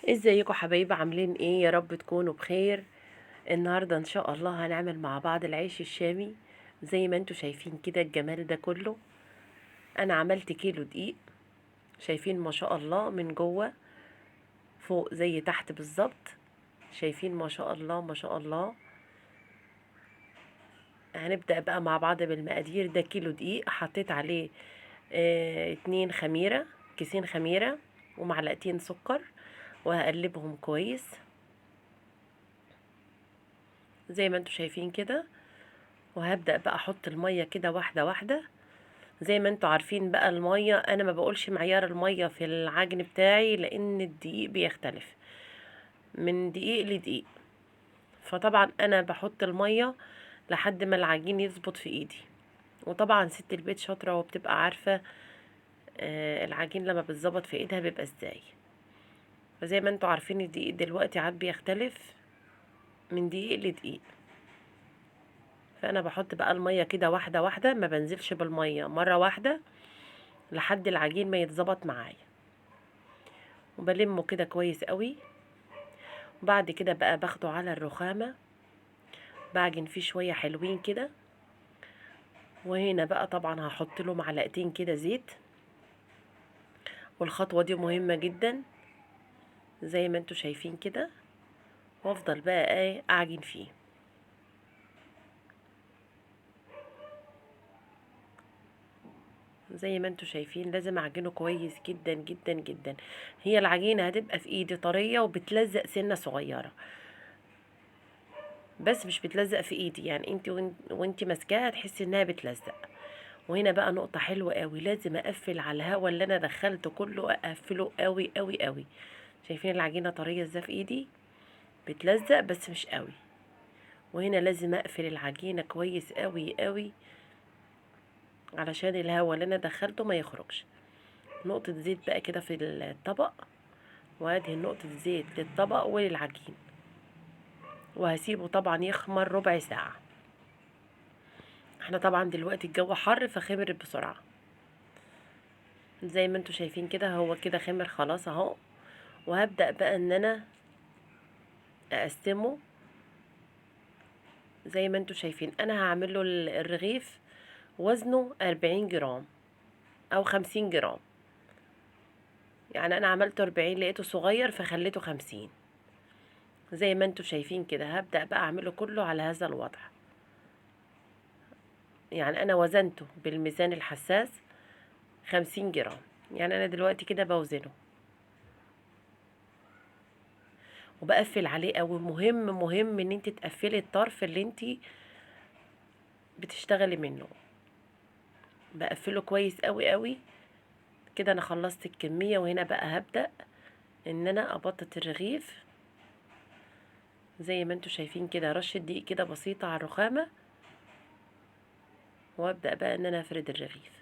ازيكم حبايبي؟ عاملين ايه؟ يا رب تكونوا بخير. النهارده ان شاء الله هنعمل مع بعض العيش الشامي. زي ما انتوا شايفين كده الجمال ده كله. انا عملت كيلو دقيق. شايفين ما شاء الله من جوه فوق زي تحت بالظبط. شايفين ما شاء الله ما شاء الله. هنبدأ بقى مع بعض بالمقادير. ده كيلو دقيق حطيت عليه 2 خميرة، كيسين خميرة، ومعلقتين سكر، وهقلبهم كويس زي ما انتوا شايفين كده. وهبدأ بقى احط المية كده واحدة واحدة. زي ما انتوا عارفين بقى المية، انا ما بقولش معيار المية في العجن بتاعي لان الدقيق بيختلف من دقيق لدقيق. فطبعا انا بحط المية لحد ما العجين يظبط في ايدي. وطبعا ست البيت شاطرة وبتبقى عارفة العجين لما بتظبط في ايدها بيبقى ازاي. فزي ما انتوا عارفين الدقيق دلوقتي عاد بيختلف من دقيق لدقيق. فانا بحط بقى المية كده واحدة واحدة، ما بنزلش بالمية مرة واحدة لحد العجين ما يتظبط معايا. وبلمه كده كويس قوي. وبعد كده بقى باخده على الرخامة، بعجن فيه شوية حلوين كده. وهنا بقى طبعا هحط له معلقتين كده زيت. والخطوة دي مهمة جدا زي ما انتوا شايفين كده. وافضل بقى ايه اعجن فيه. زي ما انتوا شايفين لازم اعجنه كويس جدا جدا جدا. هي العجينة هتبقى في ايدي طرية وبتلزق سنة صغيرة، بس مش بتلزق في ايدي، يعني انت وانت ماسكاها هتحسي انها بتلزق. وهنا بقى نقطة حلوة قوي، لازم اقفل على الهوا اللي انا دخلته كله، اقفله قوي قوي قوي. شايفين العجينة طرية ازاي في ايدي؟ بتلزق بس مش قوي. وهنا لازم اقفل العجينة كويس قوي قوي علشان الهوا اللي انا دخلته ما يخرجش. نقطة زيت بقى كده في الطبق، وادهن نقطة زيت للطبق وللعجين. وهسيبه طبعا يخمر ربع ساعة. احنا طبعا دلوقتي الجو حر فخمر بسرعة. زي ما انتوا شايفين كده هو كده خمر خلاص اهو. وهبدأ بقى ان انا اقسمه. زي ما انتوا شايفين انا هعمل له الرغيف وزنه 40 جرام او 50 جرام. يعني انا عملته 40 لقيته صغير فخليته 50. زي ما انتوا شايفين كده هبدأ بقى اعمله كله على هذا الوضع. يعني انا وزنته بالميزان الحساس 50 جرام. يعني انا دلوقتي كده بوزنه وبقفل عليه قوي. مهم مهم ان انت تقفلي الطرف اللي انت بتشتغلي منه. بقفله كويس قوي قوي كده. انا خلصت الكمية. وهنا بقى هبدأ ان انا ابطط الرغيف. زي ما انتوا شايفين كده رشة دقيق كده بسيطة على الرخامة. وابدأ بقى ان انا افرد الرغيف.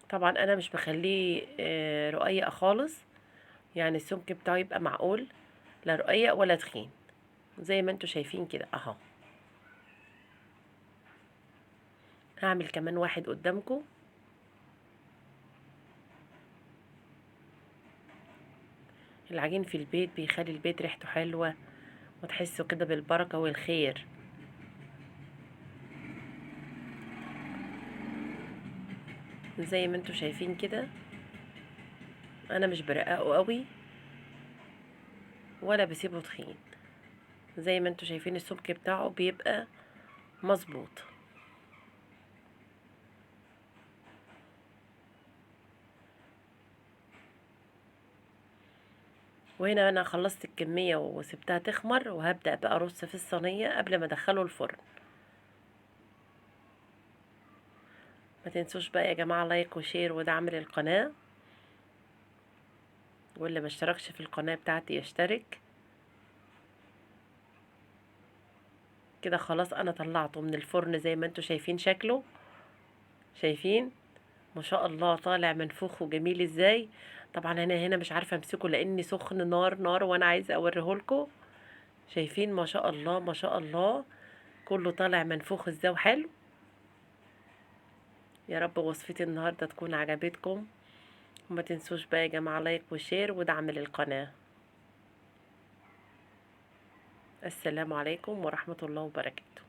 طبعا انا مش بخليه رقيق خالص، يعني السمك بتاعه يبقى معقول، لا رقيق ولا تخين. زي ما انتوا شايفين كده اهو. هعمل كمان واحد قدامكم. العجين في البيت بيخلي البيت ريحته حلوة وتحسوا كده بالبركة والخير. زي ما انتوا شايفين كده انا مش برققه قوي ولا بسيبه تخين. زي ما انتوا شايفين السمك بتاعه بيبقى مظبوط. وهنا انا خلصت الكمية وسبتها تخمر. وهبدأ بقى ارص في الصينية قبل ما ادخله الفرن. ما تنسوش بقى يا جماعة لايك وشير ودعم للقناة. واللي ما اشتركش في القناة بتاعتي يشترك. كده خلاص انا طلعته من الفرن زي ما انتوا شايفين شكله. شايفين ما شاء الله طالع منفوخ وجميل ازاي. طبعا انا هنا مش عارفه امسكه لاني سخن نار نار وانا عايزه اوريهولكوا. شايفين ما شاء الله ما شاء الله. كله طالع منفوخ ازاي وحلو. يا رب وصفتي النهارده تكون عجبتكم، وما تنسوش بقى يا جماعه لايك وشير ودعم للقناه. السلام عليكم ورحمه الله وبركاته.